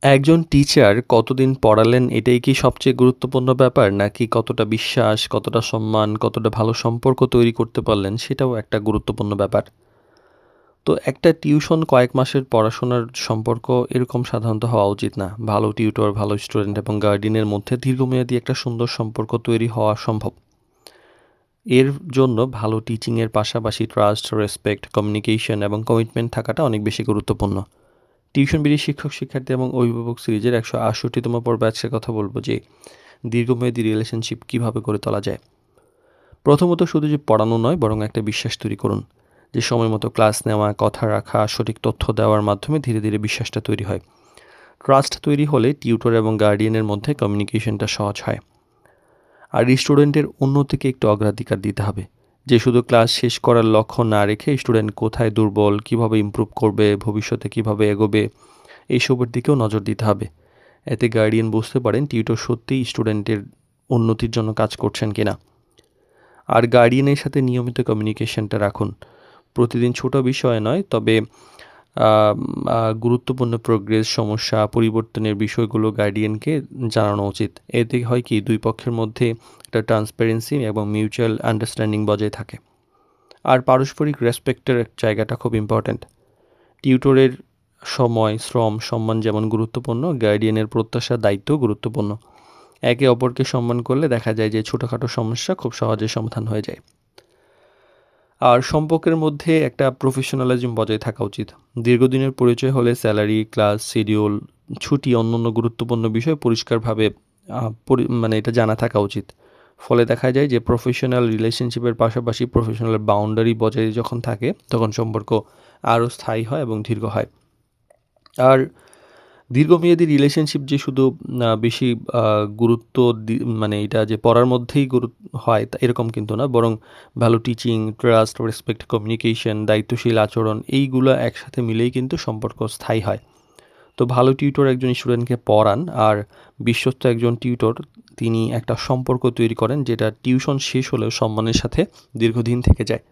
একজন টিচার কতদিন পড়ালেন এটাই কি সবচেয়ে গুরুত্বপূর্ণ ব্যাপার? নাকি কতটা বিশ্বাস, কতটা সম্মান, কতটা ভালো সম্পর্ক তৈরি করতে পারলেন সেটাও একটা গুরুত্বপূর্ণ ব্যাপার। তো একটা টিউশন কয়েক মাসের পড়াশোনার সম্পর্ক এরকম সাধারণত হওয়া উচিত না। ভালো টিউটর, ভালো স্টুডেন্ট এবং গার্ডিয়ানের মধ্যে দীর্ঘমেয়াদী একটা সুন্দর সম্পর্ক তৈরি হওয়া সম্ভব। এর জন্য ভালো টিচিংয়ের পাশাপাশি ট্রাস্ট, রেসপেক্ট, কমিউনিকেশন এবং কমিটমেন্ট থাকাটা অনেক বেশি গুরুত্বপূর্ণ। টিউশন বিড়ি শিক্ষক শিক্ষার্থী এবং অভিভাবক সিরিজের 168তম পর্বে আজকে কথা বলবো যে দীর্ঘমেয়াদী রিলেশনশিপ কিভাবে গড়ে তোলা যায়। প্রথমত শুধু যে পড়ানো নয় বরং একটা বিশ্বাস তৈরি করুন, যে সময় মতো ক্লাস নেওয়া, কথা রাখা, সঠিক তথ্য দেওয়ার মাধ্যমে ধীরে ধীরে বিশ্বাসটা তৈরি হয়। ট্রাস্ট তৈরি হলে টিউটর এবং গার্ডিয়ানের মধ্যে কমিউনিকেশনটা সহজ হয়। আর স্টুডেন্টের উন্নতিকে একটু অগ্রাধিকার দিতে হবে, যে শুধু ক্লাস শেষ করার লক্ষ্য না রেখে স্টুডেন্ট কোথায় দুর্বল, কিভাবে ইমপ্রুভ করবে, ভবিষ্যতে কিভাবে এগোবে এইসবের দিকেও নজর দিতে হবে। এতে গার্ডিয়ান বুঝতে পারেন টিউটর সত্যিই স্টুডেন্টের উন্নতির জন্য কাজ করছেন কিনা। আর গার্ডিয়ানের সাথে নিয়মিত কমিউনিকেশনটা রাখুন। প্রতিদিন ছোট বিষয় নয়, তবে গুরুত্বপূর্ণ প্রোগ্রেস, সমস্যা, পরিবর্তনের বিষয়গুলো গার্ডিয়ানকে জানানো উচিত। এতে হয় কি, দুই পক্ষের মধ্যে একটা ট্রান্সপারেন্সি এবং মিউচুয়াল আন্ডারস্ট্যান্ডিং বজায় থাকে। আর পারস্পরিক রেসপেক্টের জায়গাটা খুব ইম্পর্ট্যান্ট। টিউটরের সময়, শ্রম, সম্মান যেমন গুরুত্বপূর্ণ, গার্ডিয়ানের প্রত্যাশা, দায়িত্বও গুরুত্বপূর্ণ। একে অপরকে সম্মান করলে দেখা যায় যে ছোটোখাটো সমস্যা খুব সহজে সমাধান হয়ে যায়। আর সম্পর্কের মধ্যে একটা প্রফেশনালিজম বজায় থাকা উচিত। দীর্ঘদিনের পরিচয় হলে স্যালারি, ক্লাস শিডিউল, ছুটি, অন্যান্য গুরুত্বপূর্ণ বিষয় পরিষ্কারভাবে এটা জানা থাকা উচিত। ফলে দেখা যায় যে প্রফেশনাল রিলেশনশিপের পাশাপাশি প্রফেশনাল বাউন্ডারি বজায় যখন থাকে তখন সম্পর্ক আরও স্থায়ী হয় এবং দীর্ঘ হয়। আর দীর্ঘমেয়াদী রিলেশনশিপ যে শুধু বেশি গুরুত্ব এটা যে পড়ার মধ্যেই হয় তা এরকম কিন্তু না, বরং ভালো টিচিং, ট্রাস্ট, রেসপেক্ট, কমিউনিকেশন, দায়িত্বশীল আচরণ এইগুলো একসাথে মিলেই কিন্তু সম্পর্ক স্থায়ী হয়। তো ভালো টিউটর একজন স্টুডেন্টকে পড়ান, আর বিশ্বস্ত একজন টিউটর তিনি একটা সম্পর্ক তৈরি করেন যেটা টিউশন শেষ হলেও সম্মানের সাথে দীর্ঘদিন থেকে যায়।